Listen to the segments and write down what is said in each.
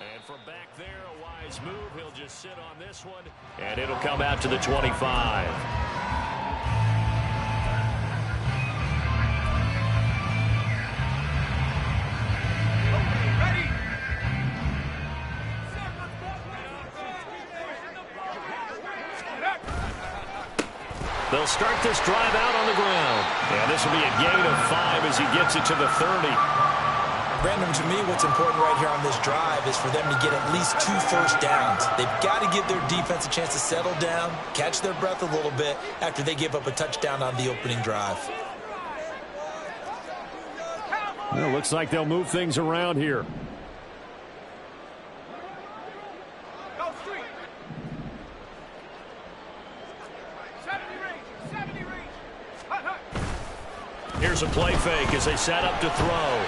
And from back there, a wise move. He'll just sit on this one, and it'll come out to the 25. They'll start this drive out on the ground. And this will be a gain of 5 as he gets it to the 30. Brandon, to me, what's important right here on this drive is for them to get at least 2 first downs. They've got to give their defense a chance to settle down, catch their breath a little bit after they give up a touchdown on the opening drive. Well, looks like they'll move things around here. Here's a play fake as they set up to throw.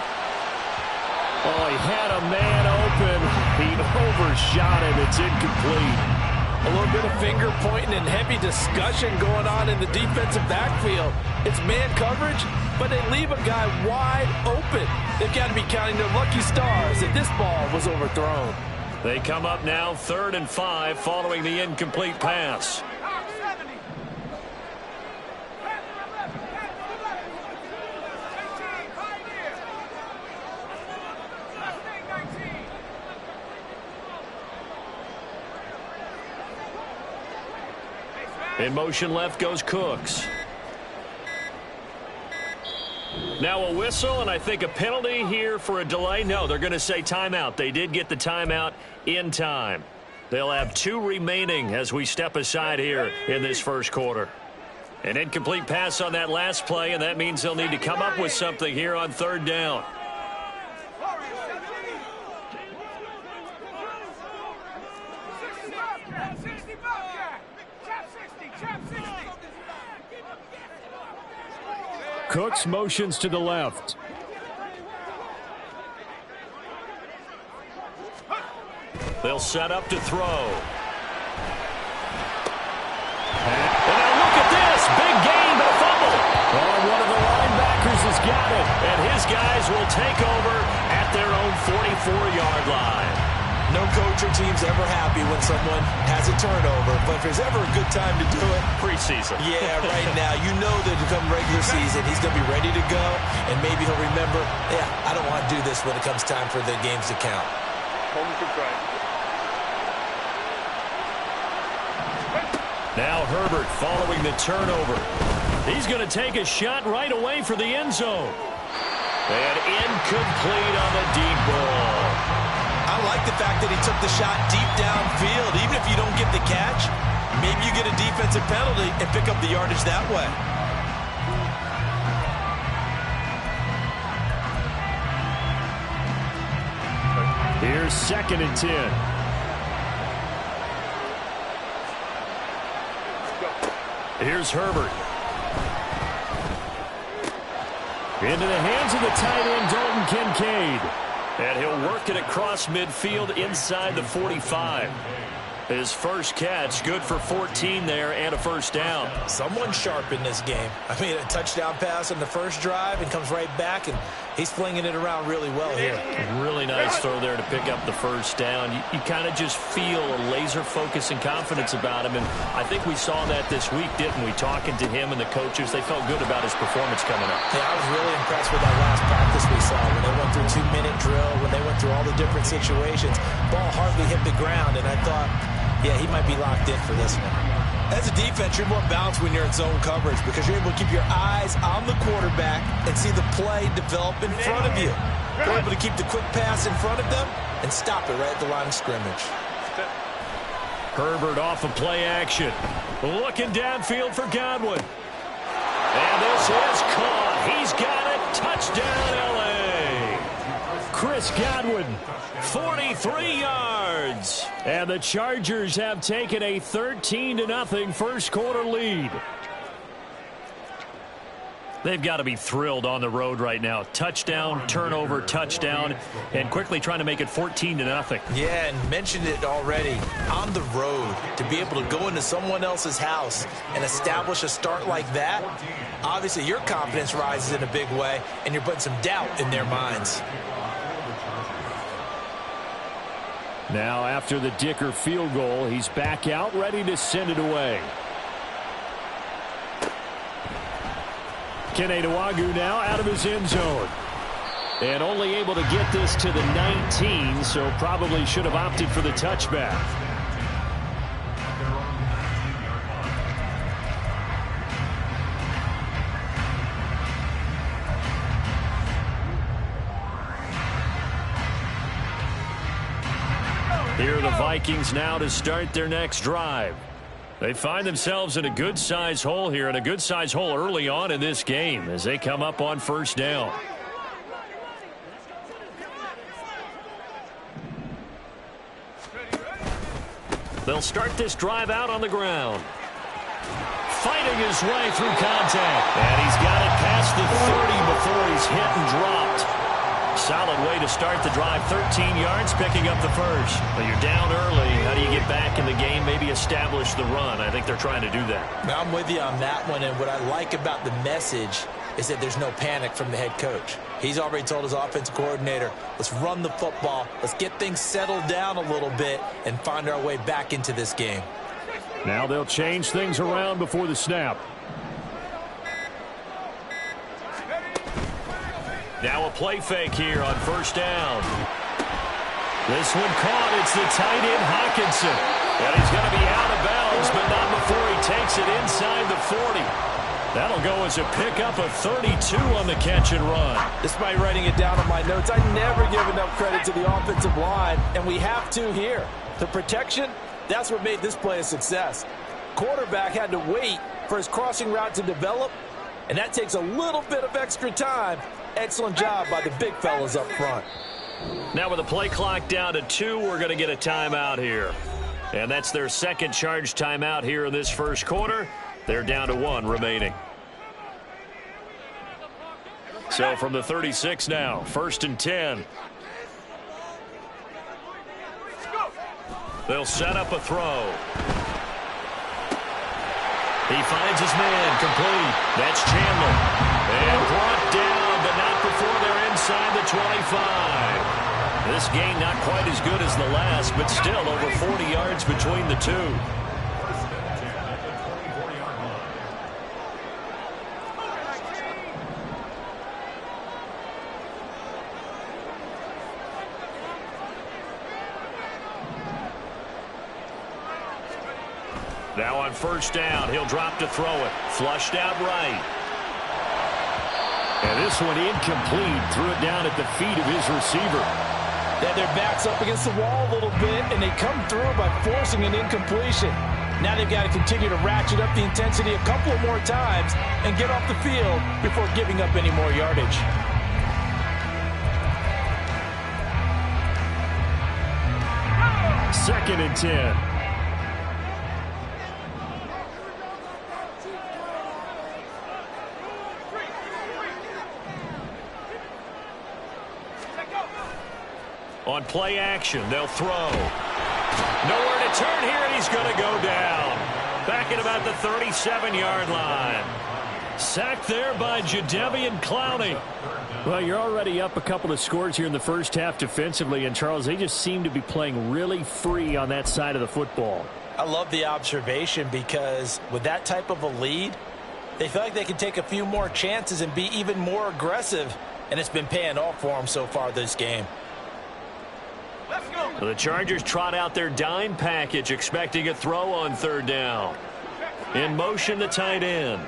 Oh, he had a man open. He overshot him. It's incomplete. A little bit of finger pointing and heavy discussion going on in the defensive backfield. It's man coverage, but they leave a guy wide open. They've got to be counting their lucky stars that this ball was overthrown. They come up now 3rd and 5 following the incomplete pass. In motion left goes Cooks. Now a whistle, and I think a penalty here for a delay. No, they're going to say timeout. They did get the timeout in time. They'll have 2 remaining as we step aside here in this first quarter. An incomplete pass on that last play, and that means they'll need to come up with something here on 3rd down. Cooks motions to the left. They'll set up to throw. And now look at this. Big gain, but a fumble. Oh, one of the linebackers has got it. And his guys will take over at their own 44-yard line. No coach or team's ever happy when someone has a turnover, but if there's ever a good time to do it, preseason. Yeah, right now. You know that come regular season, he's going to be ready to go, and maybe he'll remember, yeah, I don't want to do this when it comes time for the games to count. Now Herbert following the turnover. He's going to take a shot right away for the end zone. And incomplete on the deep ball. I like the fact that he took the shot deep downfield. Even if you don't get the catch, maybe you get a defensive penalty and pick up the yardage that way. Here's 2nd and 10. Here's Herbert. Into the hands of the tight end, Dalton Kincaid. And he'll work it across midfield inside the 45. His first catch, good for 14 there and a first down. Someone sharp in this game. I mean, a touchdown pass in the first drive and comes right back, and he's flinging it around really well here. Really nice throw there to pick up the first down. You kind of just feel a laser focus and confidence about him, and I think we saw that this week, didn't we? Talking to him and the coaches, they felt good about his performance coming up. Yeah, I was really impressed with that last practice we saw when they went through 2-minute drill, when they went through all the different situations. Ball hardly hit the ground, and I thought, yeah, he might be locked in for this one. As a defense, you're more balanced when you're in zone coverage because you're able to keep your eyes on the quarterback and see the play develop in front of you. You're able to keep the quick pass in front of them and stop it right at the line of scrimmage. Herbert off of play action. Looking downfield for Godwin. And this is caught. He's got it. Touchdown, L.A. Chris Godwin, 43 yards. And the Chargers have taken a 13-0 first quarter lead. They've got to be thrilled on the road right now. Touchdown, turnover, touchdown, and quickly trying to make it 14-0. Yeah, and mentioned it already. On the road, to be able to go into someone else's house and establish a start like that, obviously your confidence rises in a big way, and you're putting some doubt in their minds. Now after the Dicker field goal, he's back out ready to send it away. Keneduagu now out of his end zone. And only able to get this to the 19, so probably should have opted for the touchback. Here are the Vikings now to start their next drive. They find themselves in a good-sized hole here, and a good-sized hole early on in this game as they come up on first down. They'll start this drive out on the ground. Fighting his way through contact. And he's got it past the 30 before he's hit and dropped. Solid way to start the drive. 13 yards, picking up the first. But you're down early. How do you get back in the game? Maybe establish the run. I think they're trying to do that. Now, I'm with you on that one. And what I like about the message is that there's no panic from the head coach. He's already told his offensive coordinator, let's run the football. Let's get things settled down a little bit and find our way back into this game. Now they'll change things around before the snap. Now a play fake here on first down. This one caught. It's the tight end Hawkinson. And he's going to be out of bounds, but not before he takes it inside the 40. That'll go as a pickup of 32 on the catch and run. Despite writing it down on my notes, I never give enough credit to the offensive line, and we have to here. The protection, that's what made this play a success. Quarterback had to wait for his crossing route to develop, and that takes a little bit of extra time. Excellent job by the big fellas up front. Now with the play clock down to 2, we're going to get a timeout here. And that's their second charge timeout here in this first quarter. They're down to 1 remaining. So from the 36 now, 1st and 10. They'll set up a throw. He finds his man, complete. That's Chandler. And brought down, but not before they're inside the 25. This game not quite as good as the last, but still over 40 yards between the two. Now on first down, he'll drop to throw it. Flushed out right. And this one incomplete. Threw it down at the feet of his receiver. Then their back's up against the wall a little bit, and they come through by forcing an incompletion. Now they've got to continue to ratchet up the intensity a couple of more times and get off the field before giving up any more yardage. Second and 10. On play action, they'll throw. Nowhere to turn here, and he's going to go down. Back at about the 37-yard line. Sacked there by Jadeveon Clowney. Well, you're already up a couple of scores here in the first half defensively, and Charles, they just seem to be playing really free on that side of the football. I love the observation because with that type of a lead, they feel like they can take a few more chances and be even more aggressive, and it's been paying off for them so far this game. So the Chargers trot out their dime package, expecting a throw on 3rd down. In motion, the tight end.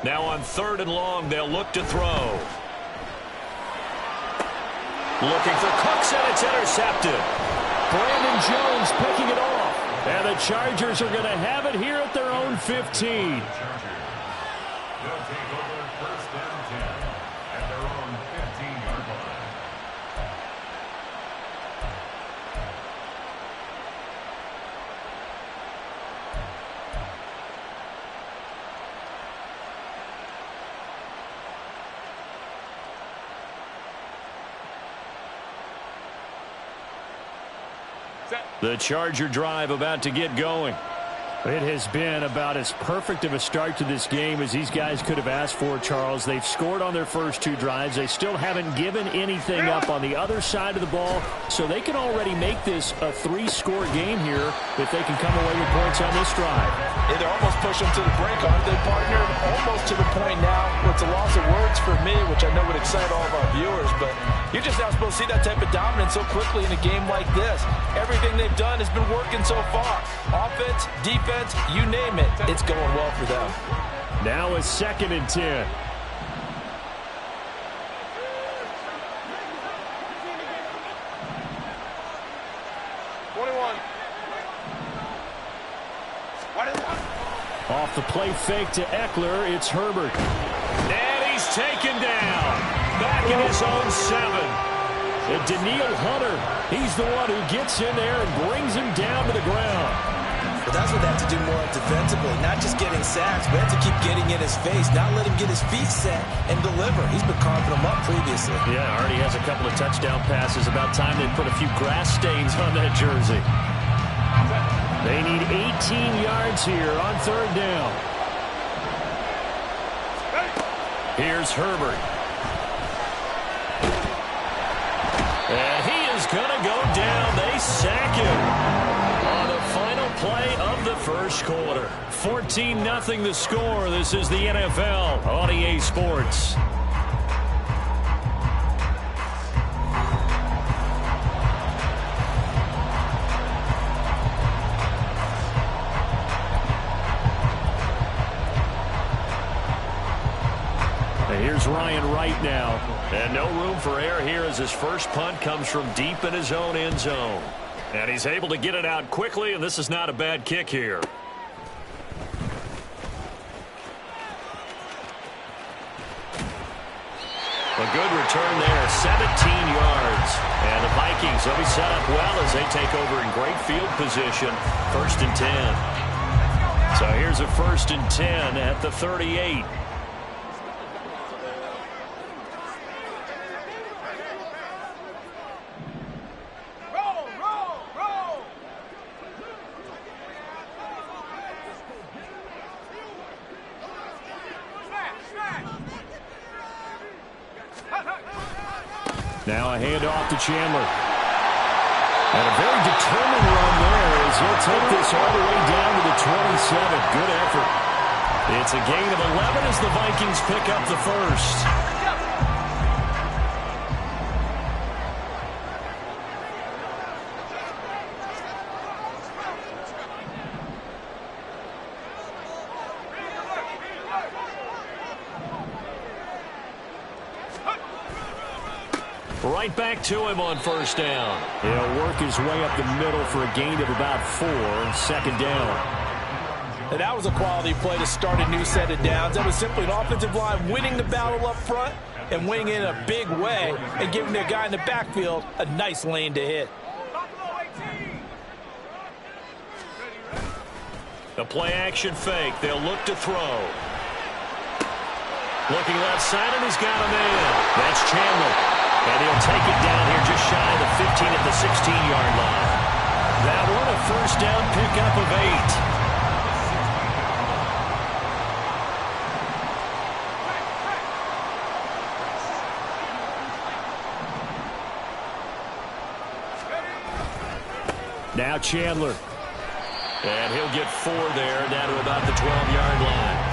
Now on 3rd and long, they'll look to throw. Looking for Cooks, and it's intercepted. Brandon Jones picking it off. And the Chargers are going to have it here at their own 15. The Charger drive about to get going. It has been about as perfect of a start to this game as these guys could have asked for, Charles. They've scored on their first 2 drives. They still haven't given anything up on the other side of the ball, so they can already make this a 3-score game here if they can come away with points on this drive. Yeah, they're almost pushing to the brink, aren't they, partner? Almost to the point now where it's a loss of words for me, which I know would excite all of our viewers, but you're just not supposed to see that type of dominance so quickly in a game like this. Everything they've done has been working so far. Offense, defense, you name it, it's going well for them. Now a 2nd and 10. Off the play fake to Eckler, it's Herbert. And he's taken down. Back in his own 7. And Daniil Hunter, he's the one who gets in there and brings him down to the ground. But that's what they have to do more defensively, not just getting sacks, but have to keep getting in his face, not let him get his feet set and deliver. He's been carving them up previously. Yeah, already has a couple of touchdown passes. About time they put a few grass stains on that jersey. They need 18 yards here on 3rd down. Here's Herbert. And he is going to go down. They sack him on the final play of the first quarter. 14-0 the score. This is the NFL on EA Sports. Here's Ryan Wright now. And no room for error here as his first punt comes from deep in his own end zone. And he's able to get it out quickly, and this is not a bad kick here. A good return there, 17 yards. And the Vikings will be set up well as they take over in great field position. 1st and 10. So here's a 1st and 10 at the 38. Now a handoff to Chandler. And a very determined run there as he'll take this all the way down to the 27. Good effort. It's a gain of 11 as the Vikings pick up the first. Right back to him on 1st down. He'll work his way up the middle for a gain of about 4. 2nd down. And that was a quality play to start a new set of downs. That was simply an offensive line winning the battle up front and winning in a big way and giving their guy in the backfield a nice lane to hit. The play action fake. They'll look to throw. Looking left side, and he's got a man. That's Chandler. And he'll take it down here just shy of the 15 at the 16-yard line. That one a 1st down pickup of 8. Now Chandler. And he'll get 4 there, down to about the 12-yard line.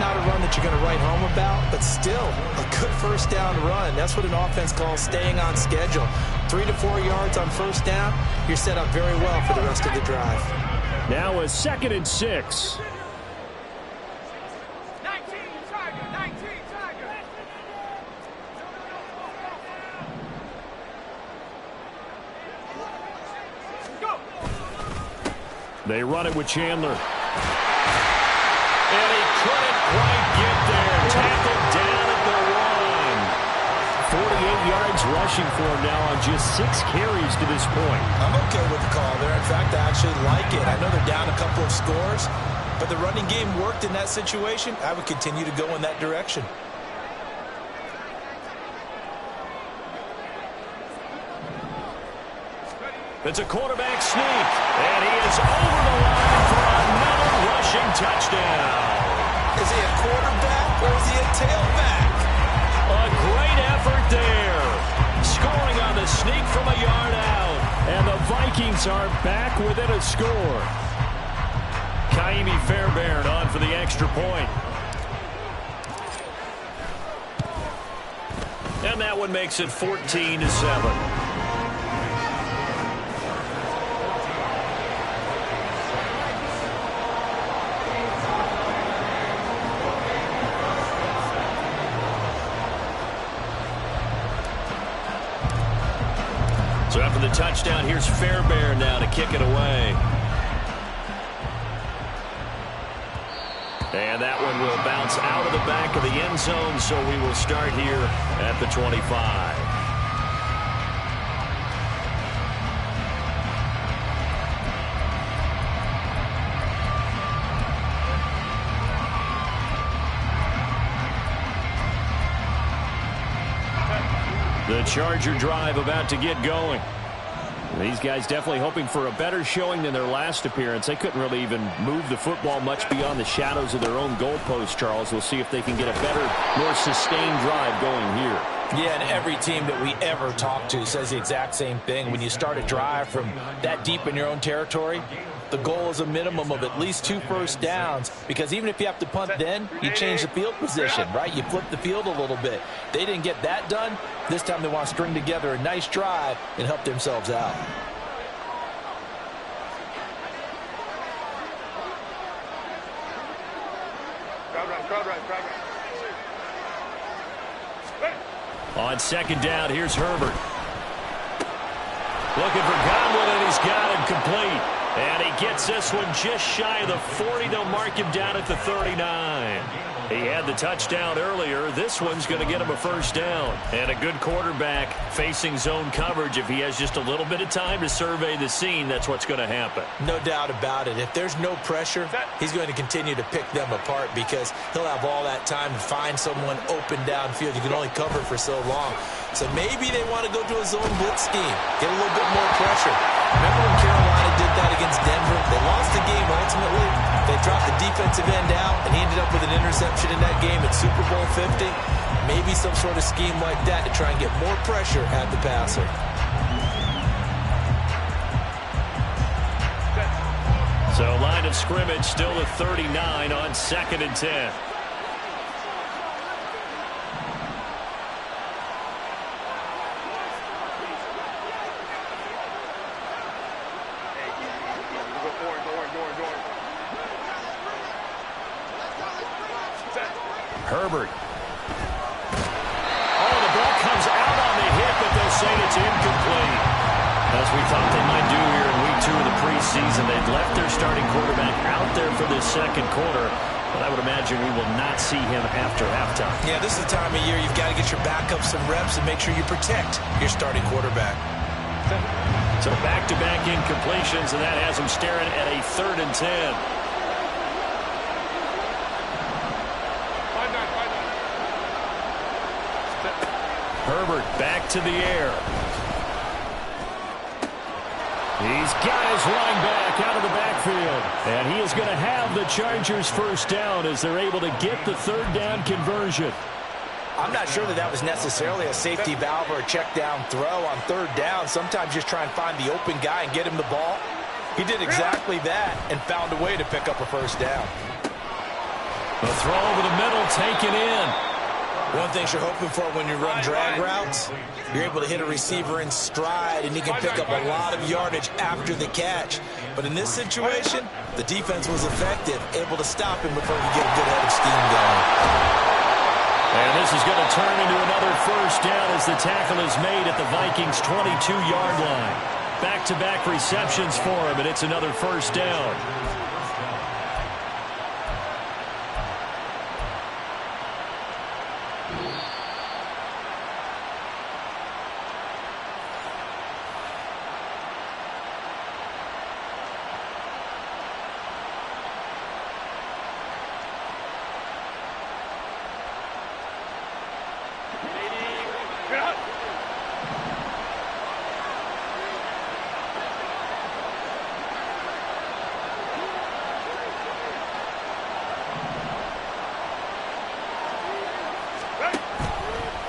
Not a run that you're going to write home about, but still a good 1st down run. That's what an offense calls staying on schedule. 3 to 4 yards on 1st down, you're set up very well for the rest of the drive. Now a 2nd and 6. They run it with Chandler. And he couldn't quite get there. Tackled down at the 1. 48 yards rushing for him now on just 6 carries to this point. I'm okay with the call there. In fact, I actually like it. I know they're down a couple of scores, but the running game worked in that situation. I would continue to go in that direction. It's a quarterback sneak, and he is over the line for a rushing touchdown. Is he a quarterback or is he a tailback? A great effort there. Scoring on the sneak from a yard out. And the Vikings are back within a score. Kaimi Fairbairn on for the extra point. And that one makes it 14-7. So after the touchdown, here's Fairbairn now to kick it away. And that one will bounce out of the back of the end zone, so we will start here at the 25. The Charger drive about to get going. These guys definitely hoping for a better showing than their last appearance. They couldn't really even move the football much beyond the shadows of their own goalpost, Charles. We'll see if they can get a better, more sustained drive going here. Yeah, and every team that we ever talk to says the exact same thing. When you start a drive from that deep in your own territory, the goal is a minimum of at least 2 first downs, because even if you have to punt then, you change the field position, right? You flip the field a little bit. They didn't get that done. This time they want to string together a nice drive and help themselves out. On second down, here's Herbert. Looking for Godwin, and he's got it complete. And he gets this one just shy of the 40. They'll mark him down at the 39. He had the touchdown earlier. This one's going to get him a first down. And a good quarterback facing zone coverage. If he has just a little bit of time to survey the scene, that's what's going to happen. No doubt about it. If there's no pressure, he's going to continue to pick them apart, because he'll have all that time to find someone open downfield. You can only cover for so long. So maybe they want to go to a zone blitz scheme, get a little bit more pressure. Remember when Carolina did that against Denver? They lost the game ultimately. They dropped the defensive end out, and he ended up with an interception in that game at Super Bowl 50. Maybe some sort of scheme like that to try and get more pressure at the passer. So line of scrimmage still at 39 on 2nd and 10. Herbert. Oh, the ball comes out on the hit, but they'll say it's incomplete. As we thought they might do here in week 2 of the preseason, they've left their starting quarterback out there for this second quarter. But I would imagine we will not see him after halftime. Yeah, this is the time of year you've got to get your backup some reps and make sure you protect your starting quarterback. So back-to-back incompletions, and that has him staring at a 3rd and 10. Herbert back to the air. He's got his line back out of the backfield. And he is going to have the Chargers first down as they're able to get the 3rd down conversion. I'm not sure that that was necessarily a safety valve or a check down throw on 3rd down. Sometimes just try and find the open guy and get him the ball. He did exactly that and found a way to pick up a first down. The throw over the middle taken in. One thing you're hoping for when you run drag routes, you're able to hit a receiver in stride, and he can pick up a lot of yardage after the catch. But in this situation, the defense was effective, able to stop him before he get a good head of steam going. And this is going to turn into another first down as the tackle is made at the Vikings' 22-yard line. Back-to-back receptions for him, and it's another first down.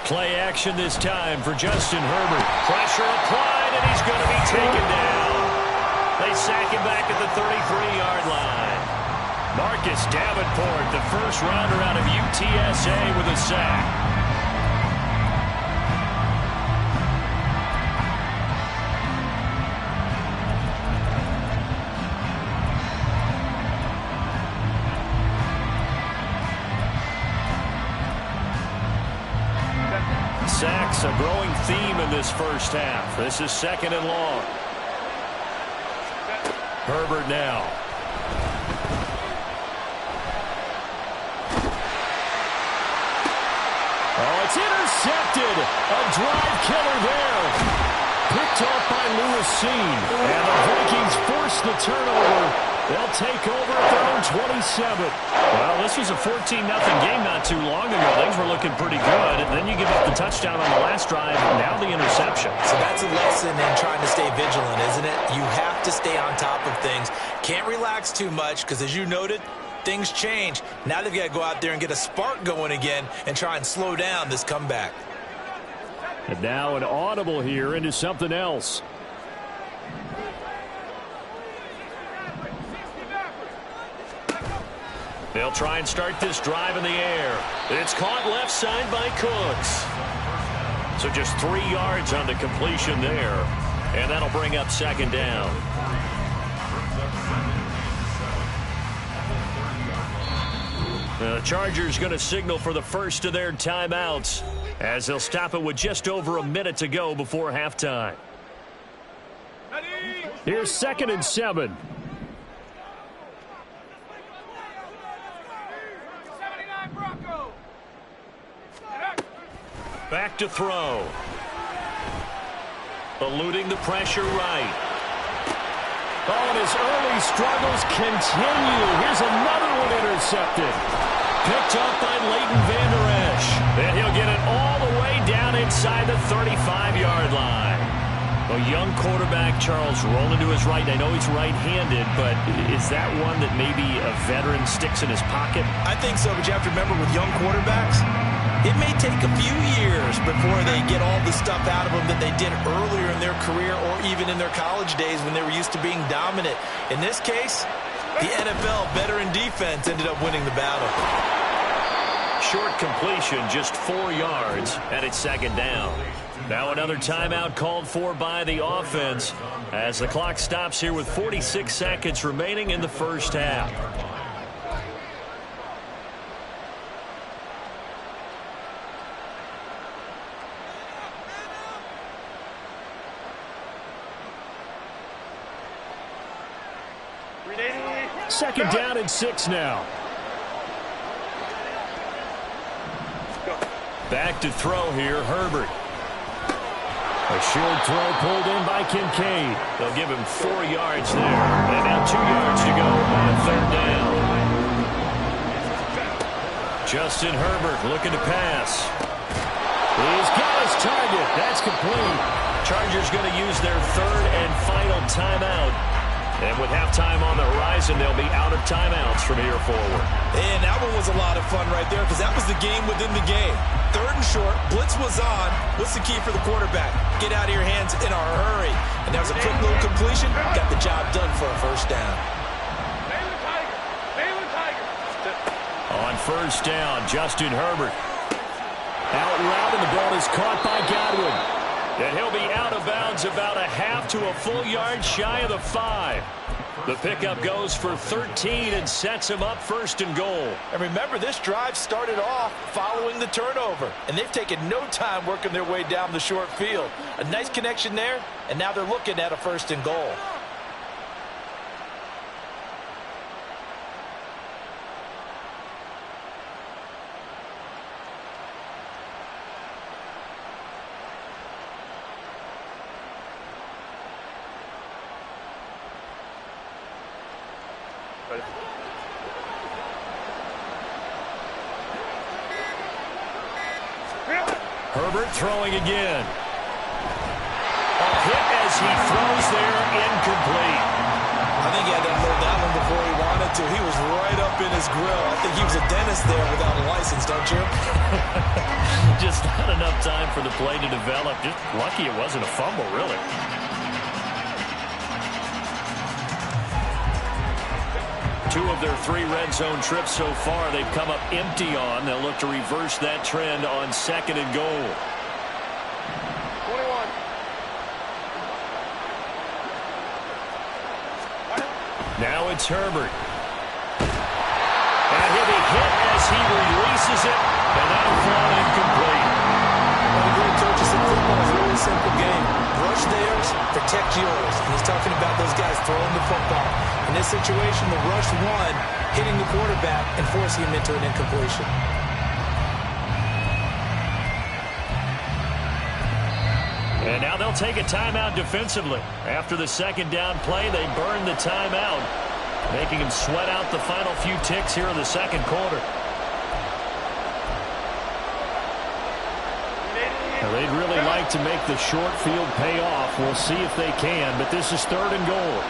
Play action this time for Justin Herbert. Pressure applied, and he's going to be taken down. They sack him back at the 33-yard line. Marcus Davenport, the first rounder out of UTSA with a sack. Sacks, a growing theme in this first half. This is 2nd and long. Herbert now. Oh, it's intercepted. A drive killer there. Picked off by Lewis Seen. And the Vikings force the turnover. They'll take over at their own 27. Well, this was a 14-0 game not too long ago. Things were looking pretty good. And then you give up the touchdown on the last drive, and now the interception. So that's a lesson in trying to stay vigilant, isn't it? You have to stay on top of things. Can't relax too much because, as you noted, things change. Now they've got to go out there and get a spark going again and try and slow down this comeback. And now an audible here into something else. They'll try and start this drive in the air. It's caught left side by Cooks. So just 3 yards on the completion there. And that'll bring up 2nd down. The Chargers going to signal for the first of their timeouts as they'll stop it with just over a minute to go before halftime. Here's 2nd and 7. Back to throw. Eluding the pressure right. Oh, and his early struggles continue. Here's another one intercepted. Picked up by Leighton Vander Esch. And he'll get it all the way down inside the 35-yard line. A young quarterback, Charles, rolling to his right. I know he's right-handed, but is that one that maybe a veteran sticks in his pocket? I think so, but you have to remember with young quarterbacks, it may take a few years before they get all the stuff out of them that they did earlier in their career or even in their college days when they were used to being dominant. In this case, the NFL veteran defense ended up winning the battle. Short completion, just 4 yards, and it's 2nd down. Now another timeout called for by the offense as the clock stops here with 46 seconds remaining in the first half. Second down and 6 now. Back to throw here, Herbert. A short throw pulled in by Kincaid. They'll give him 4 yards there. And now 2 yards to go on 3rd down. Justin Herbert looking to pass. He's got his target. That's complete. Chargers going to use their 3rd and final timeout. And with halftime on the horizon, they'll be out of timeouts from here forward. And that one was a lot of fun right there because that was the game within the game. 3rd and short, blitz was on. What's the key for the quarterback? Get out of your hands in a hurry. And that was a quick little completion. Got the job done for a 1st down. On 1st down, Justin Herbert. Out route, and the ball is caught by Godwin. And he'll be out of bounds about a half to a full yard shy of the 5. The pickup goes for 13 and sets him up 1st and goal. And remember, this drive started off following the turnover. And they've taken no time working their way down the short field. A nice connection there, and now they're looking at a 1st and goal. Herbert throwing again. A hit as he throws there, incomplete. I think he had to hold that one before he wanted to. He was right up in his grill. I think he was a dentist there without a license, don't you? Just not enough time for the play to develop. Just lucky it wasn't a fumble, really. Two of their 3 red zone trips so far, they've come up empty on. They'll look to reverse that trend on 2nd and goal. 21. Now it's Herbert. And he'll be hit as he releases it, and that'll fall incomplete. One of the great coaches in football is a really simple game. Rush theirs, protect yours. And he's talking about those guys throwing the football. In this situation, the rush one, hitting the quarterback and forcing him into an incompletion. And now they'll take a timeout defensively. After the 2nd down play, they burn the timeout, making him sweat out the final few ticks here in the 2nd quarter. Now, they'd really like to make the short field pay off. We'll see if they can, but this is 3rd and goal.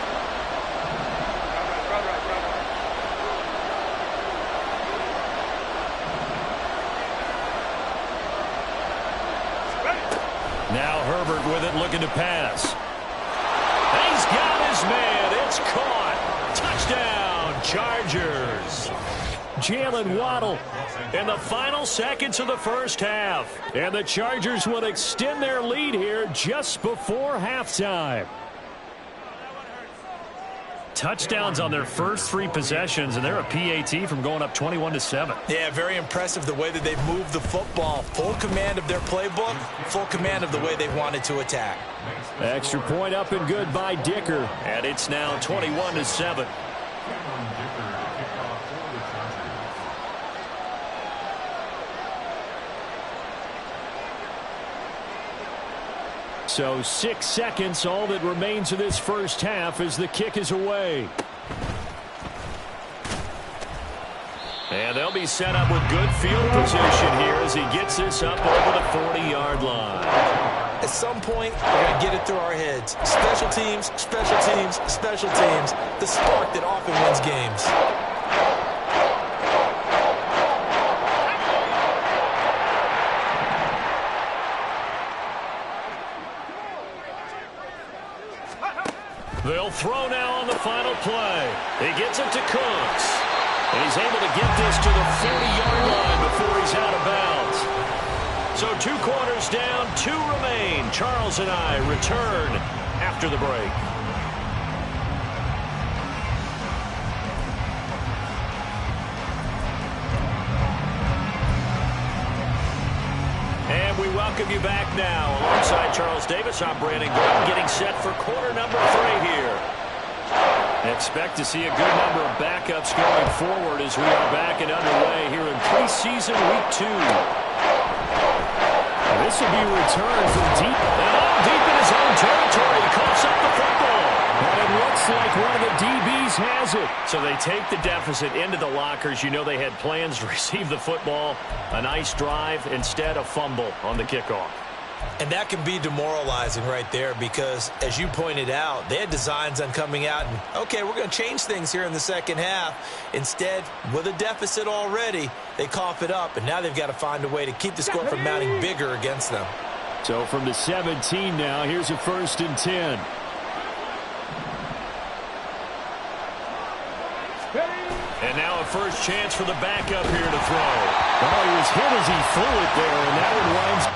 Now Herbert with it, looking to pass. He's got his man. It's caught. Touchdown, Chargers. Jalen Waddle in the final seconds of the first half. And the Chargers will extend their lead here just before halftime. Touchdowns on their first 3 possessions, and they're a PAT from going up 21-7. Yeah, very impressive the way that they've moved the football. Full command of their playbook, full command of the way they wanted to attack. Extra point up and good by Dicker, and it's now 21-7. So 6 seconds, all that remains of this first half as the kick is away. And they'll be set up with good field position here as he gets this up over the 40-yard line. At some point, we're going to get it through our heads. Special teams, special teams, special teams. The spark that often wins games. They'll throw now on the final play. He gets it to Cooks. And he's able to get this to the 40-yard line before he's out of bounds. So 2 quarters down, 2 remain. Charles and I return after the break. And we welcome you back now. Alongside Charles Davis, I'm Brandon Gordon, getting set for quarter number 3 here. Expect to see a good number of backups going forward as we are back and underway here in preseason week 2. And this will be returned from deep in his own territory. He coughs up the football. And it looks like one of the DBs has it. So they take the deficit into the lockers. You know they had plans to receive the football. A nice drive, instead a fumble on the kickoff. And that can be demoralizing right there because, as you pointed out, they had designs on coming out and, okay, we're going to change things here in the second half. Instead, with a deficit already, they cough it up, and now they've got to find a way to keep the score from mounting bigger against them. So from the 17 now, here's a 1st and 10. And now a first chance for the backup here to throw. Well, he was hit as he threw it there, and now it winds.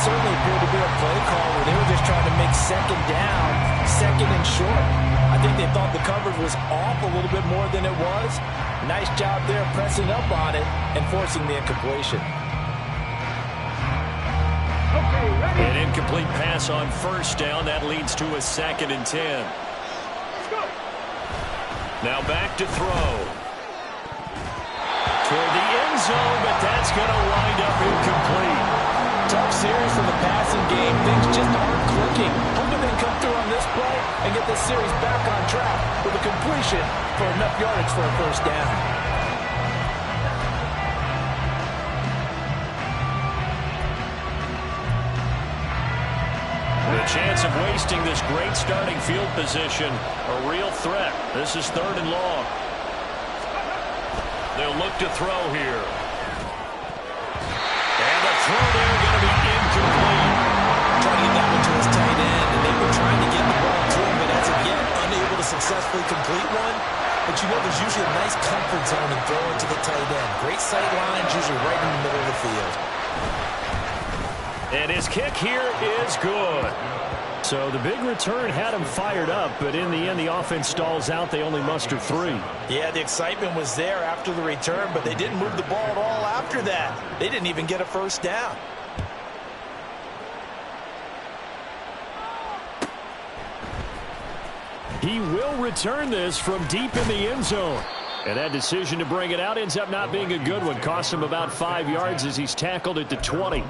Certainly appeared to be a play call where they were just trying to make 2nd down, 2nd and short. I think they thought the coverage was off a little bit more than it was. Nice job there pressing up on it and forcing the incompletion. An incomplete pass on first down. That leads to a 2nd and 10. Now back to throw. Toward the end zone, but that's going to wind up incomplete. Tough series for the passing game. Things just aren't clicking. Hoping they come through on this play and get this series back on track with a completion for enough yardage for a first down. The chance of wasting this great starting field position, a real threat. This is 3rd and long. They'll look to throw here. And the throw there going to be incomplete. Trying to get that one to his tight end, and they were trying to get the ball to him, but as of yet, unable to successfully complete one. But you know there's usually a nice comfort zone in throwing to the tight end. Great sight lines, usually right in the middle of the field. And his kick here is good. So the big return had him fired up, but in the end, the offense stalls out. They only muster 3. Yeah, the excitement was there after the return, but they didn't move the ball at all after that. They didn't even get a first down. He will return this from deep in the end zone. And that decision to bring it out ends up not being a good one. Cost him about 5 yards as he's tackled at the 20.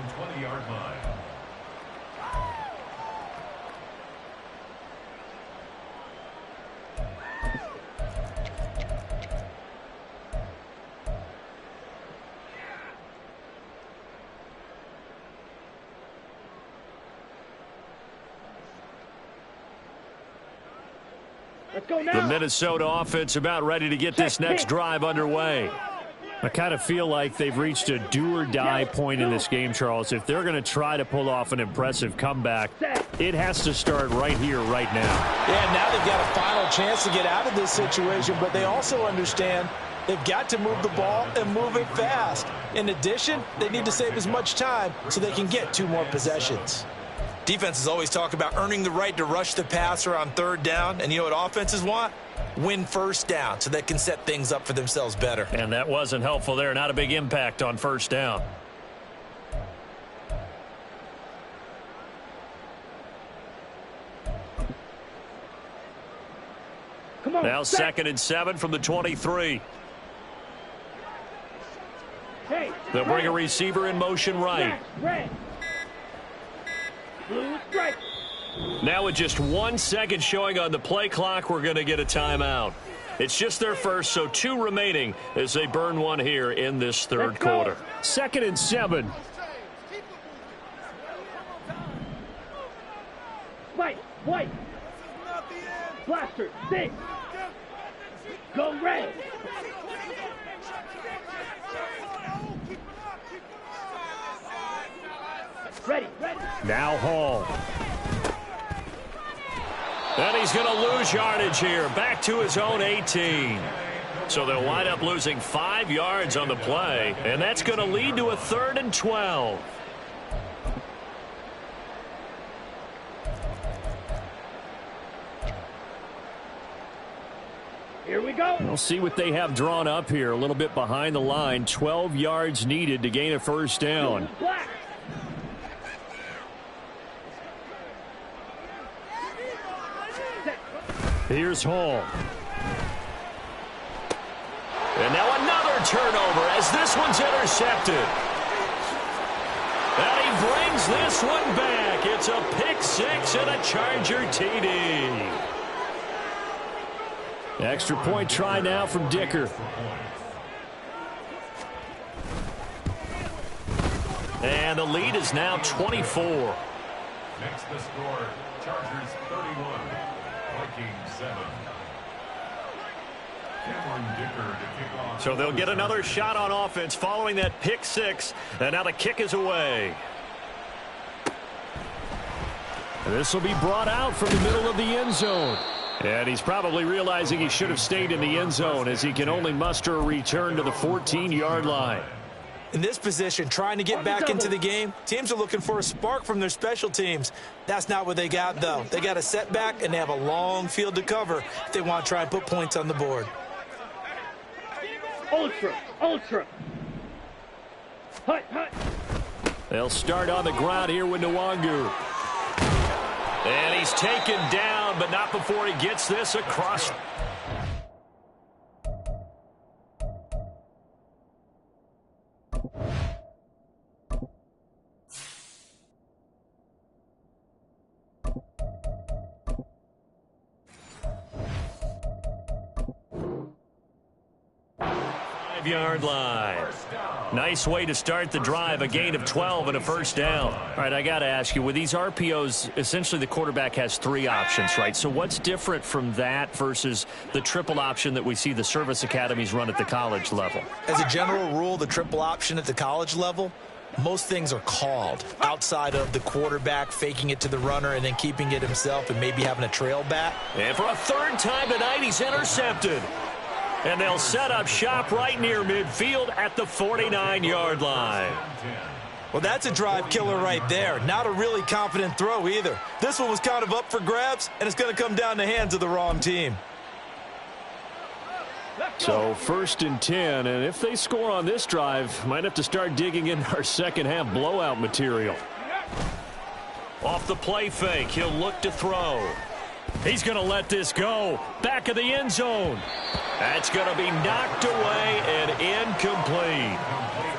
The Minnesota offense about ready to get this next drive underway. I kind of feel like they've reached a do-or-die point in this game, Charles. If they're going to try to pull off an impressive comeback, it has to start right here, right now. Yeah, now they've got a final chance to get out of this situation, but they also understand they've got to move the ball and move it fast. In addition, they need to save as much time so they can get 2 more possessions. Defenses always talk about earning the right to rush the passer on 3rd down, and you know what offenses want? Win first down so they can set things up for themselves better. And that wasn't helpful there. Not a big impact on first down. Come on, now 2nd and 7 from the 23. Hey, they'll bring a receiver in motion right. Now with just 1 second showing on the play clock, we're going to get a timeout. It's just their first, so 2 remaining as they burn one here in this 3rd quarter. 2nd and 7. White. Blaster, 6. Go red. Ready. Now Hall. And he's going to lose yardage here. Back to his own 18. So they'll wind up losing 5 yards on the play. And that's going to lead to a 3rd and 12. Here we go. We'll see what they have drawn up here. A little bit behind the line. 12 yards needed to gain a first down. Here's Hall. And now another turnover as this one's intercepted. And he brings this one back. It's a pick 6 and a Charger TD. Extra point try now from Dicker. And the lead is now 24. Next the score, Chargers 31, Vikings 7. Cameron Dicker to kick off. So they'll get another shot on offense following that pick 6. And now the kick is away. This will be brought out from the middle of the end zone. And he's probably realizing he should have stayed in the end zone as he can only muster a return to the 14-yard line. In this position, trying to get back into the game, teams are looking for a spark from their special teams. That's not what they got, though. They got a setback, and they have a long field to cover if they want to try and put points on the board. Ultra. They'll start on the ground here with Nwangu. And he's taken down, but not before he gets this across. Yard line. Nice way to start the drive. A gain of 12 and a first down. All right, I got to ask you, with these RPOs, essentially the quarterback has 3 options, right? So what's different from that versus the triple option that we see the service academies run at the college level? As a general rule, the triple option at the college level, most things are called outside of the quarterback faking it to the runner and then keeping it himself and maybe having a trail back. And for a third time tonight, he's intercepted. And they'll set up shop right near midfield at the 49-yard line. Well, that's a drive killer right there. Not a really confident throw either. This one was kind of up for grabs, and it's going to come down the hands of the wrong team. So 1st and 10, and if they score on this drive, might have to start digging in our second-half blowout material. Off the play fake, he'll look to throw. He's going to let this go. Back of the end zone. That's going to be knocked away and incomplete.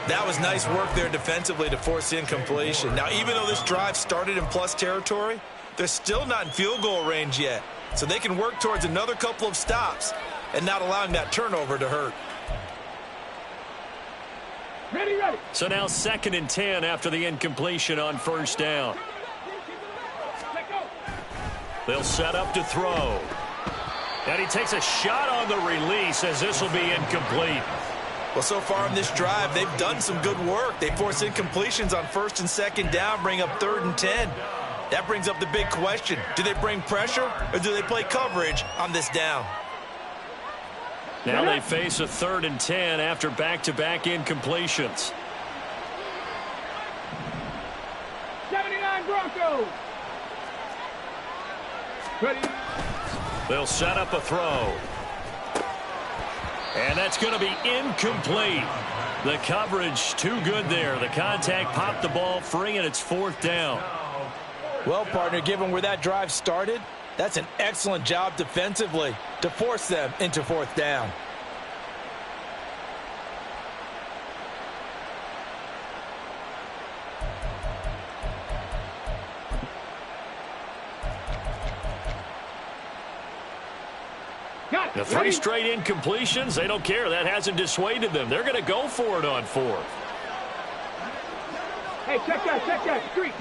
That was nice work there defensively to force incompletion. Now, even though this drive started in plus territory, they're still not in field goal range yet. So they can work towards another couple of stops and not allowing that turnover to hurt. Ready. So now 2nd and 10 after the incompletion on first down. They'll set up to throw. And he takes a shot on the release as this will be incomplete. Well, so far in this drive, they've done some good work. They force incompletions on 1st and 2nd down, bring up 3rd and 10. That brings up the big question. Do they bring pressure or do they play coverage on this down? Now they face a 3rd and 10 after back-to-back incompletions. 79 Broncos. Ready. They'll set up a throw. And that's going to be incomplete. The coverage too good there. The contact popped the ball free, and it's 4th down. Well, partner, given where that drive started, that's an excellent job defensively to force them into 4th down. The 3 straight incompletions, they don't care. That hasn't dissuaded them. They're going to go for it on 4th. Hey, check that. Street.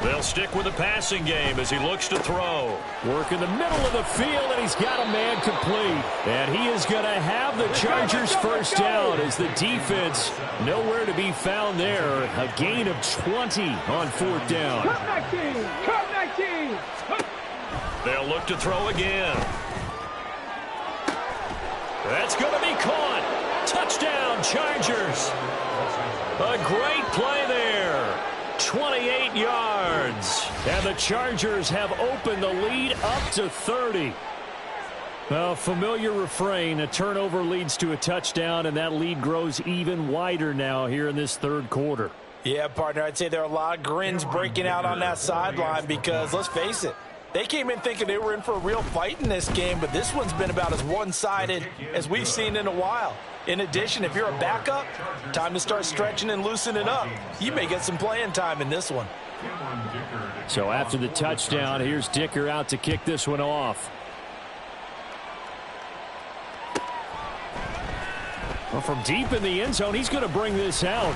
They'll stick with the passing game as he looks to throw. Work in the middle of the field, and he's got a man complete. And he is going to have the Chargers first down as the defense nowhere to be found there. A gain of 20 on 4th down. Cut 19. They'll look to throw again. That's going to be caught. Touchdown, Chargers. A great play there. 28 yards. And the Chargers have opened the lead up to 30. Well, familiar refrain. A turnover leads to a touchdown, and that lead grows even wider now here in this 3rd quarter. Yeah, partner, I'd say there are a lot of grins breaking out on that sideline because, let's face it, they came in thinking they were in for a real fight in this game, but this one's been about as one-sided as we've seen in a while. In addition, if you're a backup, time to start stretching and loosening up. You may get some playing time in this one. So after the touchdown, here's Dicker out to kick this one off. Well, from deep in the end zone, he's going to bring this out.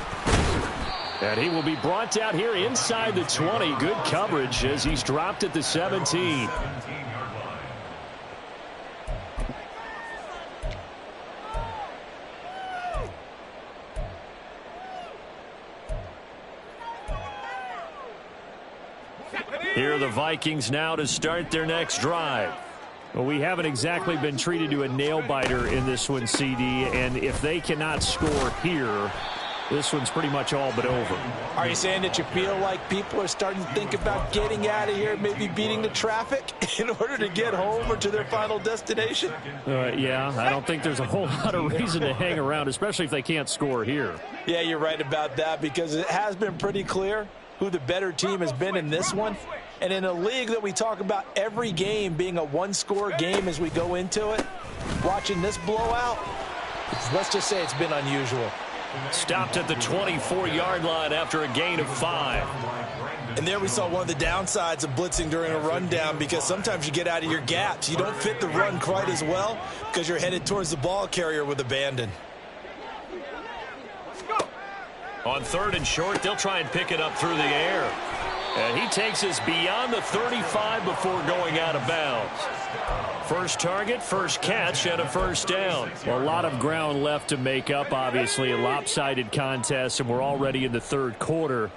And he will be brought out here inside the 20. Good coverage as he's dropped at the 17. Here are the Vikings now to start their next drive. Well, we haven't exactly been treated to a nail-biter in this one, CD, and if they cannot score here, This one's pretty much all but over. Are you saying that you feel like people are starting to think about getting out of here, maybe beating the traffic in order to get home or to their final destination? Yeah, I don't think there's a whole lot of reason to hang around, especially if they can't score here. Yeah, you're right about that, because it has been pretty clear who the better team has been in this one. And in a league that we talk about every game being a one-score game as we go into it, watching this blowout, let's just say it's been unusual. Stopped at the 24-yard line after a gain of 5. And there we saw one of the downsides of blitzing during a rundown, because sometimes you get out of your gaps. You don't fit the run quite as well because you're headed towards the ball carrier with abandon. On 3rd and short, they'll try and pick it up through the air. And he takes us beyond the 35 before going out of bounds. First target, first catch, and a first down. Well, a lot of ground left to make up, obviously. A lopsided contest, and we're already in the 3rd quarter.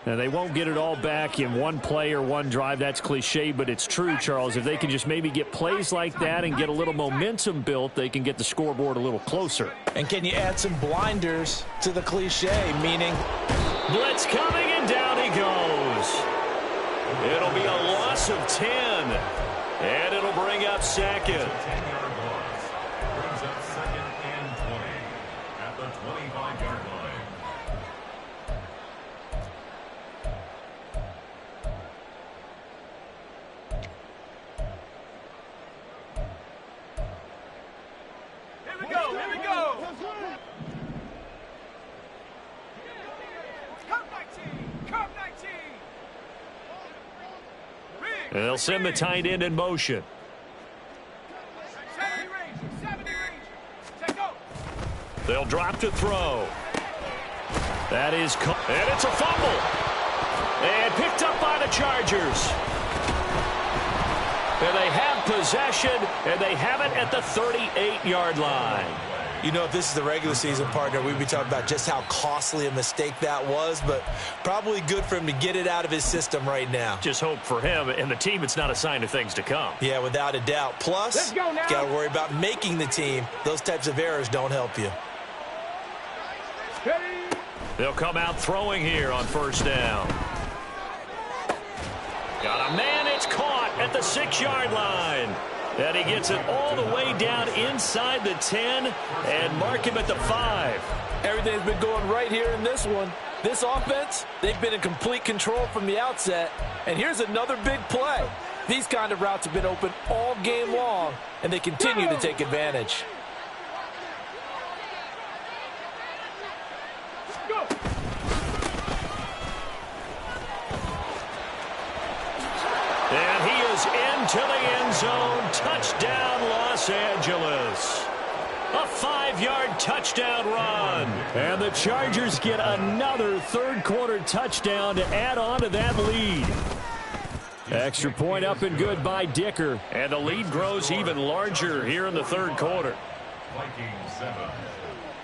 Now, they won't get it all back in one play or one drive. That's cliche, but it's true, Charles. If they can just maybe get plays like that and get a little momentum built, they can get the scoreboard a little closer. And can you add some blinders to the cliche, meaning blitz coming, and down he goes. It'll be a loss of 10, and it'll bring up 2nd. 10-yard loss. Brings up 2nd and 20 at the 25-yard line. Here we go, here we go. Come 19, come 19. They'll send the tight end in motion. 70 range. Take go. They'll drop to throw. That is, and it's a fumble. And picked up by the Chargers. And they have possession, and they have it at the 38-yard line. You know, if this is the regular season, partner, we'd be talking about just how costly a mistake that was, but probably good for him to get it out of his system right now. Just hope for him and the team it's not a sign of things to come. Yeah, without a doubt. Plus, got to worry about making the team. Those types of errors don't help you. They'll come out throwing here on 1st down. Got a man, it's caught at the 6-yard line. And he gets it all the way down inside the 10 and mark him at the 5. Everything's been going right here in this one. This offense, they've been in complete control from the outset. And here's another big play. These kind of routes have been open all game long, and they continue to take advantage. And he is into the end zone. Touchdown, Los Angeles. A 5-yard touchdown run. And the Chargers get another 3rd quarter touchdown to add on to that lead. Extra point up and good by Dicker. And the lead grows even larger here in the 3rd quarter. Vikings 7.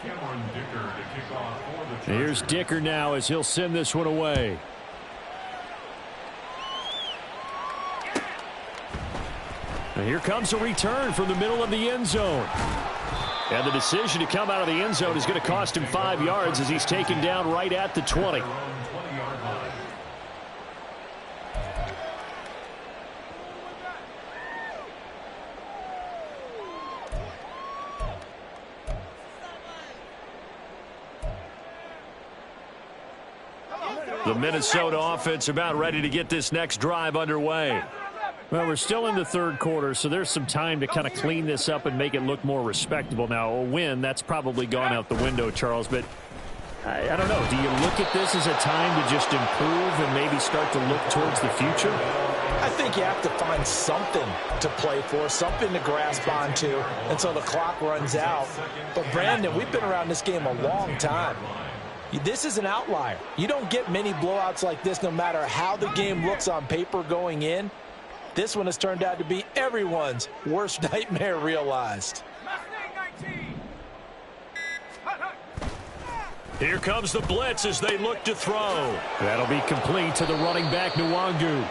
Cameron Dicker to kick off for the Chargers. Here's Dicker now as he'll send this one away. And here comes a return from the middle of the end zone. And the decision to come out of the end zone is going to cost him 5 yards as he's taken down right at the 20. The Minnesota offense about ready to get this next drive underway. Well, we're still in the 3rd quarter, so there's some time to kind of clean this up and make it look more respectable. Now, a win, that's probably gone out the window, Charles, but I don't know. Do you look at this as a time to just improve and maybe start to look towards the future? I think you have to find something to play for, something to grasp onto until the clock runs out. But, Brandon, we've been around this game a long time. This is an outlier. You don't get many blowouts like this no matter how the game looks on paper going in. This one has turned out to be everyone's worst nightmare realized. Here comes the blitz as they look to throw. That'll be complete to the running back, Nwangu.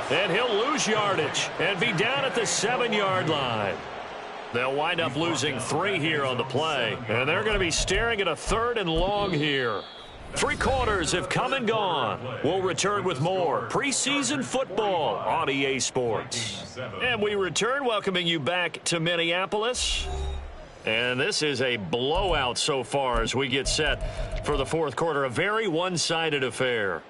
And he'll lose yardage and be down at the 7-yard line. They'll wind up losing 3 here on the play, and they're going to be staring at a 3rd and long here. 3 quarters have come and gone. We'll return with more preseason football on EA Sports. And we return, welcoming you back to Minneapolis. And this is a blowout so far as we get set for the 4th quarter. A very one-sided affair.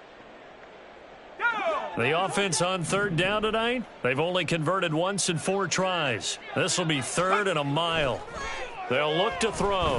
The offense on 3rd down tonight, they've only converted once in 4 tries. This will be 3rd and a mile. They'll look to throw.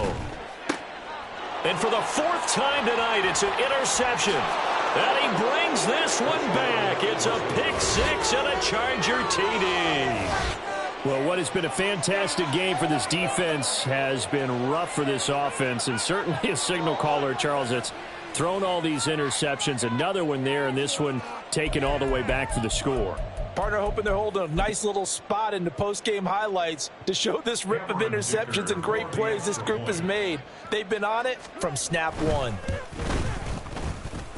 And for the 4th time tonight, it's an interception. And he brings this one back. It's a pick 6 and a Charger TD. Well, what has been a fantastic game for this defense has been rough for this offense, and certainly a signal caller, Charles, that's thrown all these interceptions. Another one there, and this one taken all the way back for the score. Partner hoping they're holding a nice little spot in the post-game highlights to show this rip of interceptions and great plays this group has made. They've been on it from snap 1.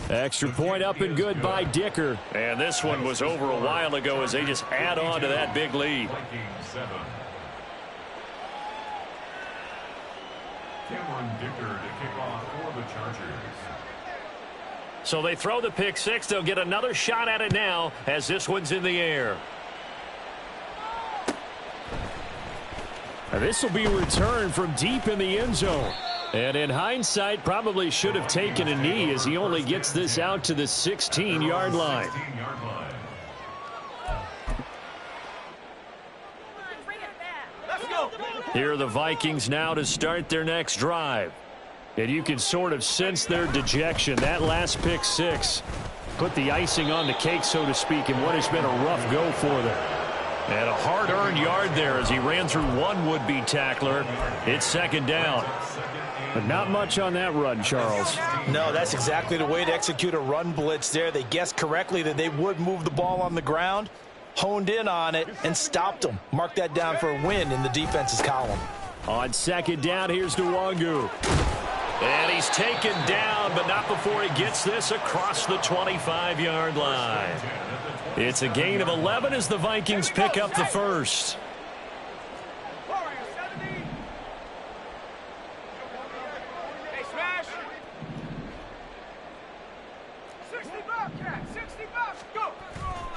Extra point up and good by Dicker. And this one was over a while ago as they just add on to that big lead. Cameron Dicker to kick off for the Chargers. So they throw the pick 6. They'll get another shot at it now as this one's in the air. This will be returned from deep in the end zone. And in hindsight, probably should have taken a knee as he only gets this out to the 16-yard line. Here are the Vikings now to start their next drive. And you can sort of sense their dejection. That last pick 6 put the icing on the cake, so to speak, in what has been a rough go for them. And a hard-earned yard there as he ran through one would-be tackler. It's 2nd down. But not much on that run, Charles. No, that's exactly the way to execute a run blitz there. They guessed correctly that they would move the ball on the ground, honed in on it, and stopped them. Mark that down for a win in the defense's column. On 2nd down, here's Nwangu. And he's taken down, but not before he gets this across the 25-yard line. It's a gain of 11 as the Vikings pick up the first.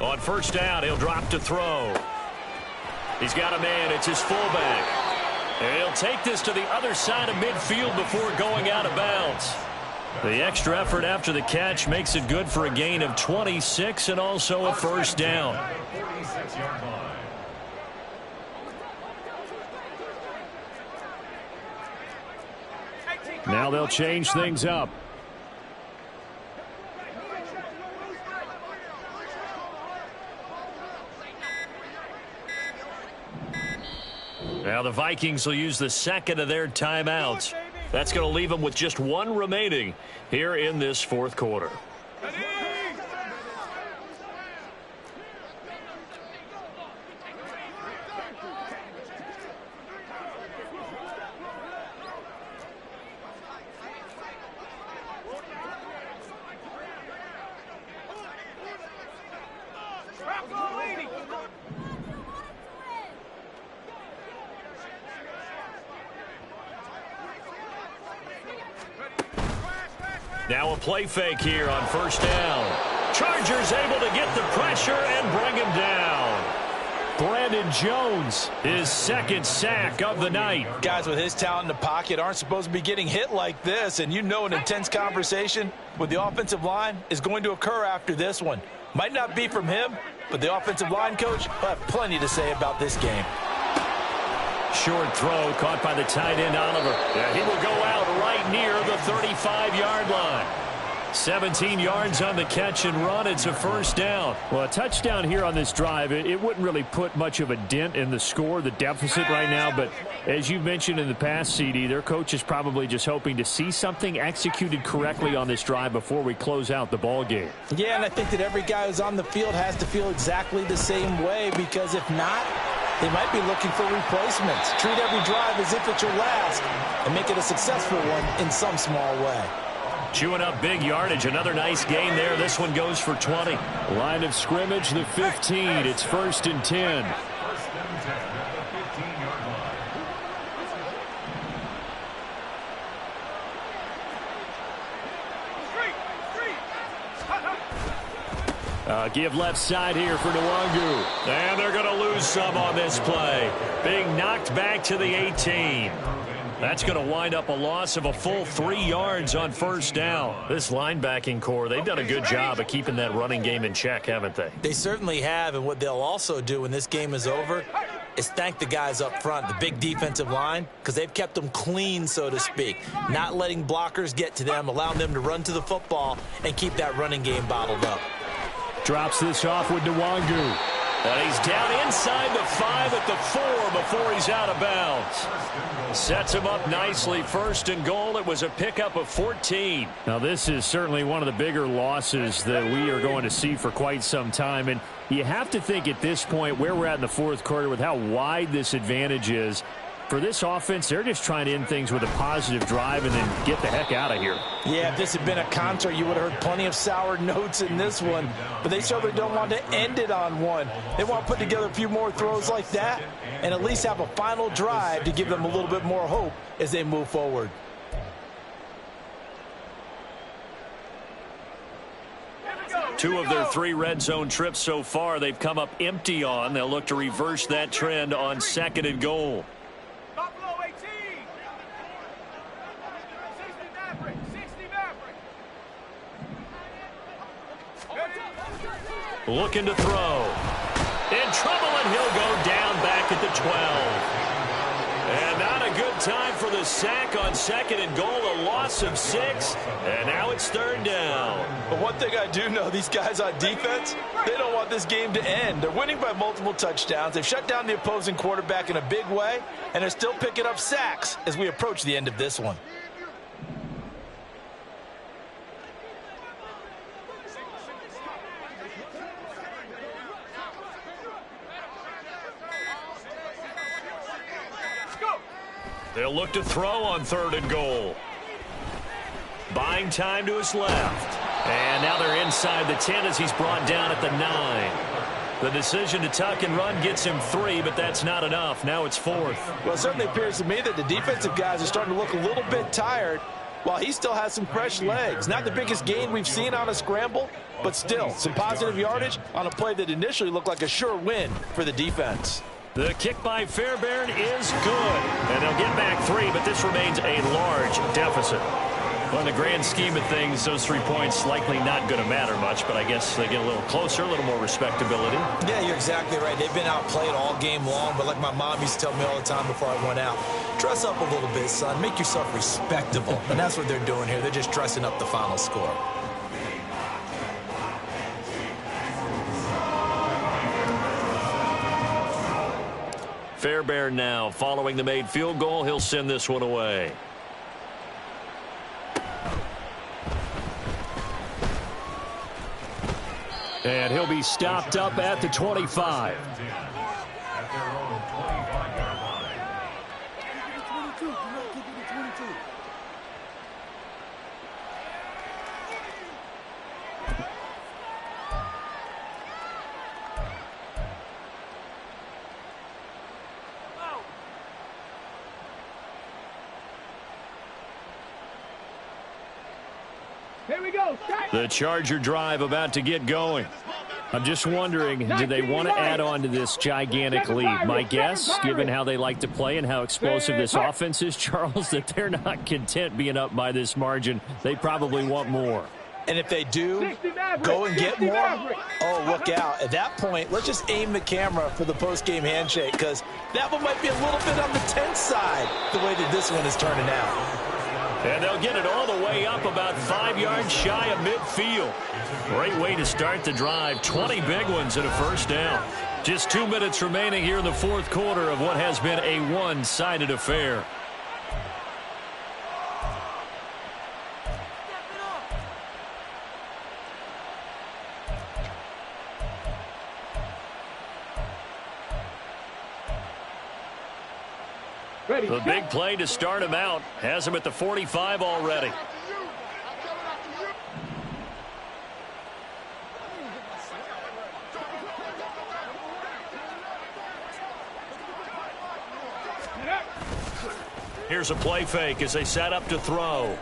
On 1st down, he'll drop to throw. He's got a man. It's his fullback. And he'll take this to the other side of midfield before going out of bounds. The extra effort after the catch makes it good for a gain of 26 and also a 1st down. Now they'll change things up. Now the Vikings will use the 2nd of their timeouts. That's going to leave them with just 1 remaining here in this 4th quarter. Now a play fake here on 1st down. Chargers able to get the pressure and bring him down. Brandon Jones, his 2nd sack of the night. Guys with his talent in the pocket aren't supposed to be getting hit like this, and you know an intense conversation with the offensive line is going to occur after this one. Might not be from him, but the offensive line coach will have plenty to say about this game. Short throw caught by the tight end Oliver. Yeah, he will go out right near the 35-yard line. 17 yards on the catch and run. It's a 1st down. Well, a touchdown here on this drive, it wouldn't really put much of a dent in the score, the deficit right now. But as you've mentioned in the past, CD, their coach is probably just hoping to see something executed correctly on this drive before we close out the ball game. Yeah, and I think that every guy who's on the field has to feel exactly the same way, because if not, they might be looking for replacements. Treat every drive as if it's your last and make it a successful one in some small way. Chewing up big yardage. Another nice gain there. This one goes for 20. Line of scrimmage, the 15. It's 1st and 10. Give left side here for Nwangu. And they're going to lose some on this play. Being knocked back to the 18. That's going to wind up a loss of a full 3 yards on first down. This linebacking core, they've done a good job of keeping that running game in check, haven't they? They certainly have, and what they'll also do when this game is over is thank the guys up front, the big defensive line, because they've kept them clean, so to speak, not letting blockers get to them, allowing them to run to the football and keep that running game bottled up. Drops this off with Nwangu. And he's down inside the 5 at the 4 before he's out of bounds. Sets him up nicely. First and goal. It was a pickup of 14. Now, this is certainly one of the bigger losses that we are going to see for quite some time. And you have to think at this point where we're at in the fourth quarter with how wide this advantage is. For this offense, they're just trying to end things with a positive drive and then get the heck out of here. Yeah, if this had been a concert, you would have heard plenty of sour notes in this one. But they certainly don't want to end it on one. They want to put together a few more throws like that and at least have a final drive to give them a little bit more hope as they move forward. Two of their 3 red zone trips so far, they've come up empty on. They'll look to reverse that trend on second and goal. Looking to throw. In trouble, and he'll go down back at the 12. And not a good time for the sack on second and goal, a loss of 6. And now it's third down. But one thing I do know, these guys on defense, they don't want this game to end. They're winning by multiple touchdowns. They've shut down the opposing quarterback in a big way, and they're still picking up sacks as we approach the end of this one. They'll look to throw on third and goal. Buying time to his left. And now they're inside the 10 as he's brought down at the 9. The decision to tuck and run gets him 3, but that's not enough. Now it's 4th. Well, it certainly appears to me that the defensive guys are starting to look a little bit tired while he still has some fresh legs. Not the biggest gain we've seen on a scramble, but still some positive yardage on a play that initially looked like a sure win for the defense. The kick by Fairbairn is good. And they'll get back 3, but this remains a large deficit. Well, in the grand scheme of things, those 3 points likely not going to matter much, but I guess they get a little closer, a little more respectability. Yeah, you're exactly right. They've been outplayed all game long, but like my mom used to tell me all the time before I went out, dress up a little bit, son. Make yourself respectable. And that's what they're doing here. They're just dressing up the final score. Fairbairn now following the made field goal. He'll send this one away. And he'll be stopped up at the 25. The Charger drive about to get going. I'm just wondering, do they want to add on to this gigantic lead? My guess, given how they like to play and how explosive this offense is, Charles, that they're not content being up by this margin. They probably want more. And if they do go and get more, oh, look out. At that point, let's just aim the camera for the post-game handshake, because that one might be a little bit on the tense side, the way that this one is turning out. And they'll get it all the way up about 5 yards shy of midfield. Great way to start the drive. 20 big ones and a first down. Just 2 minutes remaining here in the fourth quarter of what has been a one-sided affair. The big play to start him out has him at the 45 already. Here's a play fake as they set up to throw.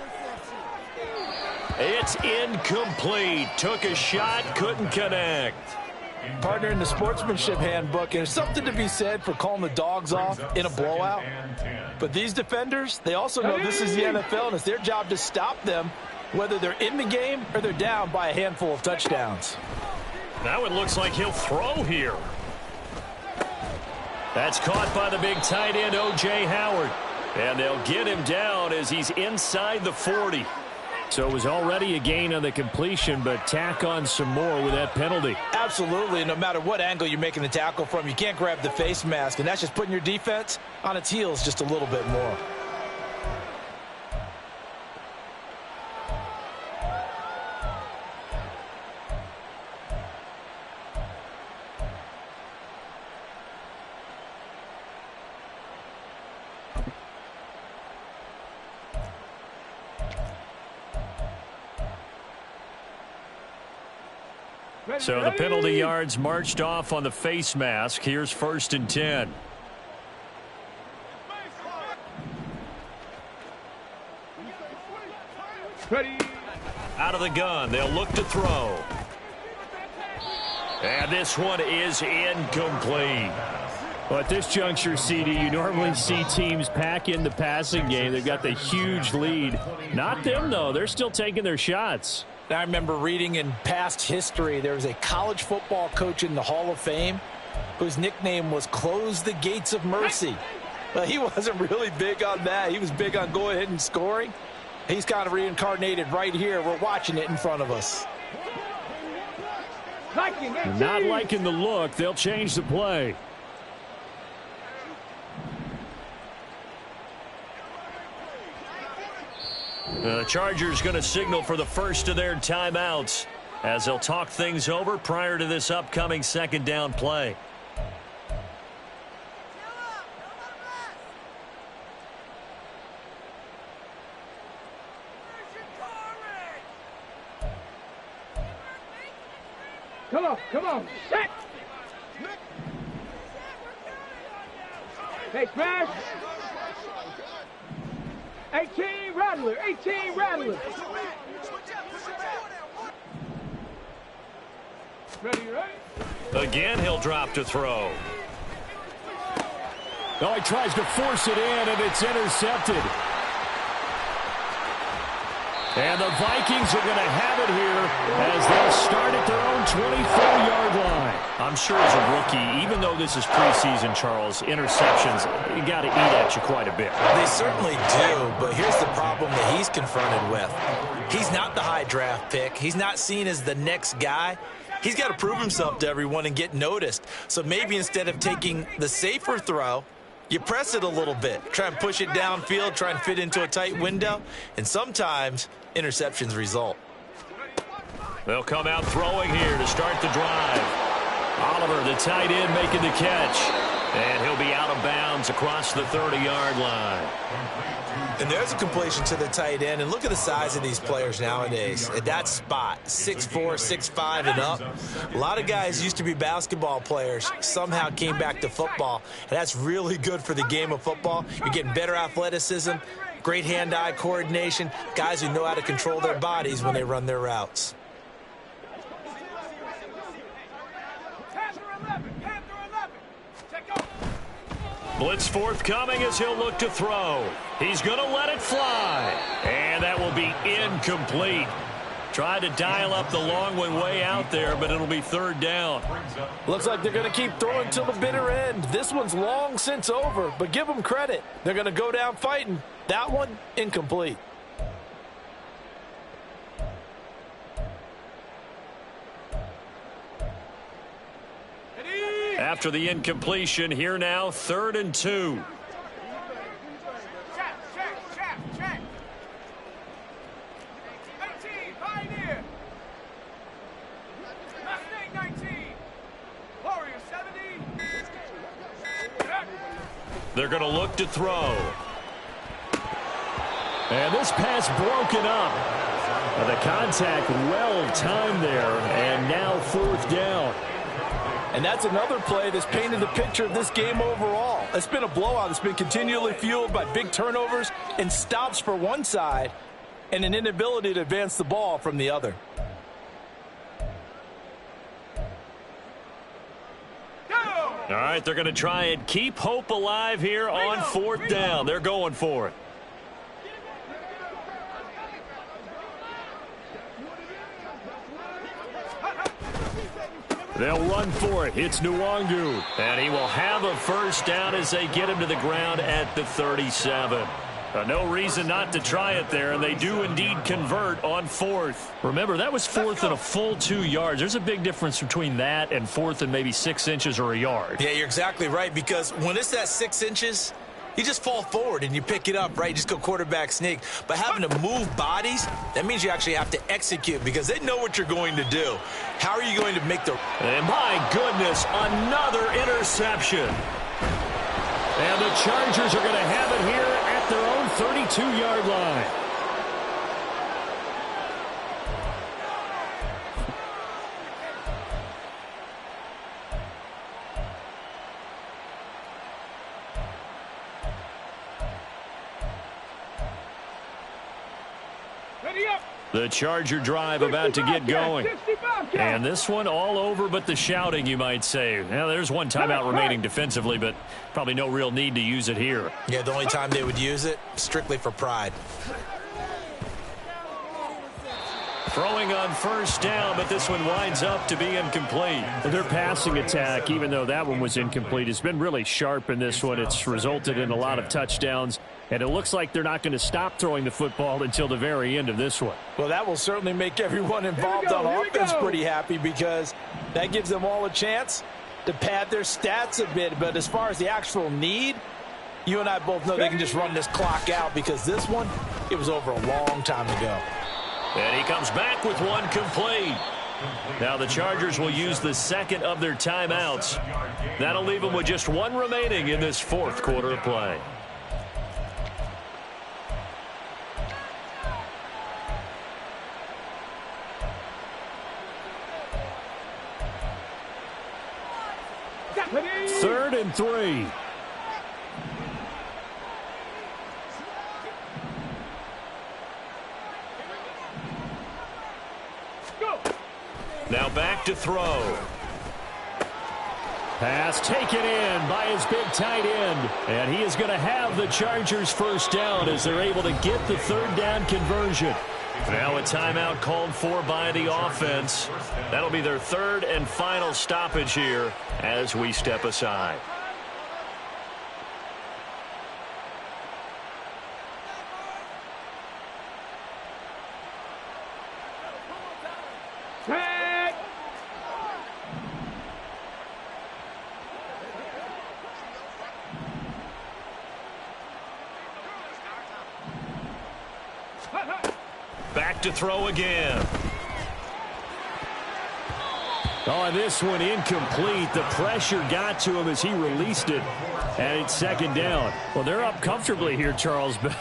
It's incomplete. Took a shot, couldn't connect. Partner, in the sportsmanship handbook, there's something to be said for calling the dogs off in a blowout. But these defenders, they also know this is the NFL, and it's their job to stop them, whether they're in the game or they're down by a handful of touchdowns. Now it looks like he'll throw here. That's caught by the big tight end, O.J. Howard. And they'll get him down as he's inside the 40. So it was already a gain on the completion, but tack on some more with that penalty. Absolutely. No matter what angle you're making the tackle from, you can't grab the face mask, and that's just putting your defense on its heels just a little bit more. So the penalty yards marched off on the face mask. Here's 1st and 10. Ready. Out of the gun. They'll look to throw. And this one is incomplete. Well, at this juncture, CD, you normally see teams pack in the passing game. They've got the huge lead. Not them, though. They're still taking their shots. I remember reading in past history, there was a college football coach in the Hall of Fame whose nickname was Close the Gates of Mercy. But he wasn't really big on that. He was big on going ahead and scoring. He's kind of reincarnated right here. We're watching it in front of us. Not liking the look. They'll change the play. The Chargers going to signal for the first of their timeouts as they'll talk things over prior to this upcoming 2nd down play. Come on, set! Hey, smash! 18 Rattler, 18 Rattler. Ready, right? Again, he'll drop to throw. Oh, he tries to force it in, and it's intercepted. And the Vikings are going to have it here as they'll start at their own 24-yard line. I'm sure as a rookie, even though this is preseason, Charles, interceptions, you got to eat at you quite a bit. They certainly do, but here's the problem that he's confronted with. He's not the high draft pick. He's not seen as the next guy. He's got to prove himself to everyone and get noticed. So maybe instead of taking the safer throw, you press it a little bit. Try and push it downfield, try and fit into a tight window, and sometimes interceptions result. They'll come out throwing here to start the drive. Oliver, the tight end, making the catch. And he'll be out of bounds across the 30-yard line. And there's a completion to the tight end. And look at the size of these players nowadays. At that spot, 6'4", 6'5", and up. A lot of guys used to be basketball players, somehow came back to football. And that's really good for the game of football. You're getting better athleticism, great hand-eye coordination, guys who know how to control their bodies when they run their routes. Blitz forthcoming as he'll look to throw. He's going to let it fly. And that will be incomplete. Tried to dial up the long way out there, but it'll be 3rd down. Looks like they're going to keep throwing till the bitter end. This one's long since over, but give them credit. They're going to go down fighting. That one, incomplete. After the incompletion, here now, 3rd and 2. Check. 19, Pioneer. Mustang 19. Warrior 70. They're going to look to throw. And this pass broken up. The contact well timed there, and now 4th down. And that's another play that's painted the picture of this game overall. It's been a blowout. It's been continually fueled by big turnovers and stops for one side and an inability to advance the ball from the other. All right, they're going to try and keep hope alive here on 4th down. They're going for it. They'll run for it. It's Nwangu. And he will have a first down as they get him to the ground at the 37. No reason not to try it there, and they do indeed convert on 4th. Remember, that was 4th and a full 2 yards. There's a big difference between that and 4th and maybe 6 inches or a yard. Yeah, you're exactly right, because when it's that 6 inches, you just fall forward and you pick it up, right? You just go quarterback sneak. But having to move bodies, that means you actually have to execute because they know what you're going to do. How are you going to make the... And my goodness, another interception. And the Chargers are going to have it here at their own 32-yard line. The Charger drive about to get going. And this one all over but the shouting, you might say. Now, there's one timeout remaining defensively, but probably no real need to use it here. Yeah, the only time they would use it, strictly for pride. Throwing on first down, but this one winds up to be incomplete. Their passing attack, even though that one was incomplete, has been really sharp in this one. It's resulted in a lot of touchdowns, and it looks like they're not going to stop throwing the football until the very end of this one. Well, that will certainly make everyone involved on offense pretty happy because that gives them all a chance to pad their stats a bit. But as far as the actual need, you and I both know they can just run this clock out because this one, it was over a long time ago. And he comes back with one complete. Now the Chargers will use the second of their timeouts. That'll leave them with just one remaining in this 4th quarter of play. Third and 3. Now back to throw. Pass taken in by his big tight end. And he is going to have the Chargers first down as they're able to get the 3rd down conversion. Now a timeout called for by the offense. That'll be their 3rd and final stoppage here as we step aside. Back to throw again. Oh, and this one incomplete. The pressure got to him as he released it. And it's 2nd down. Well, they're up comfortably here, Charles, but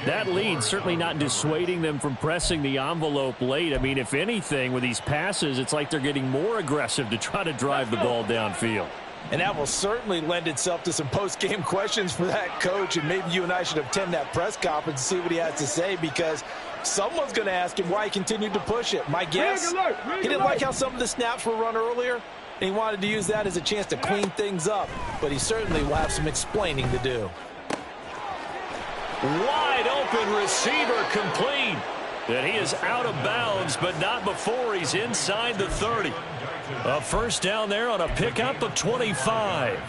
that lead certainly not dissuading them from pressing the envelope late. I mean, if anything, with these passes, it's like they're getting more aggressive to try to drive the ball downfield. And that will certainly lend itself to some post-game questions for that coach. And maybe you and I should attend that press conference and see what he has to say, because someone's going to ask him why he continued to push it. My guess, he didn't like how some of the snaps were run earlier, and he wanted to use that as a chance to clean things up. But he certainly will have some explaining to do. Wide open receiver complete. And he is out of bounds, but not before he's inside the 30. A first down there on a pickup of 25.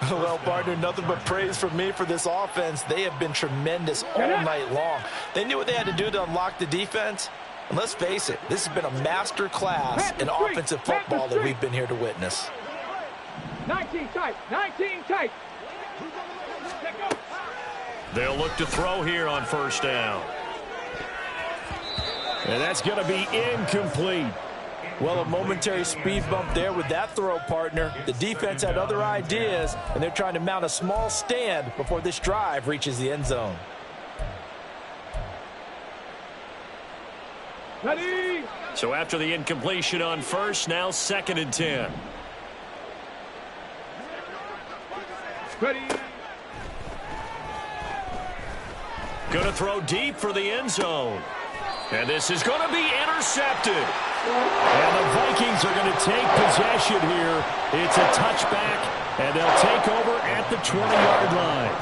Well, partner, nothing but praise from me for this offense. They have been tremendous all night long. They knew what they had to do to unlock the defense. And let's face it, this has been a master class in offensive football that we've been here to witness. 19 tight, 19 tight. They'll look to throw here on first down. And that's going to be incomplete. Well, a momentary speed bump there with that throw, partner. The defense had other ideas, and they're trying to mount a small stand before this drive reaches the end zone. Ready. So after the incompletion on first, now 2nd and 10. Ready. Going to throw deep for the end zone. And this is going to be intercepted. And the Vikings are going to take possession here. It's a touchback, and they'll take over at the 20-yard line.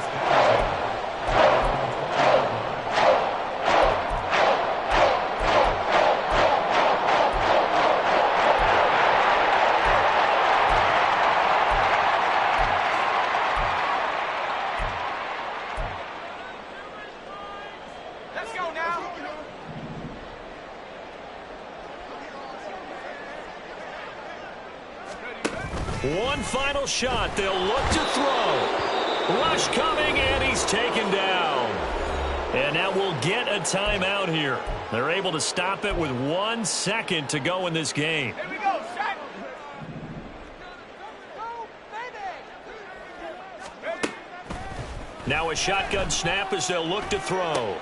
One final shot. They'll look to throw. Rush coming, and he's taken down. And now we'll get a timeout here. They're able to stop it with 1 second to go in this game. Here we go, set. Now a shotgun snap as they'll look to throw.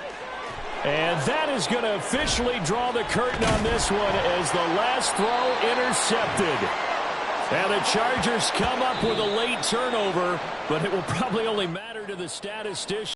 And that is going to officially draw the curtain on this one as the last throw intercepted. And the Chargers come up with a late turnover, but it will probably only matter to the statistician.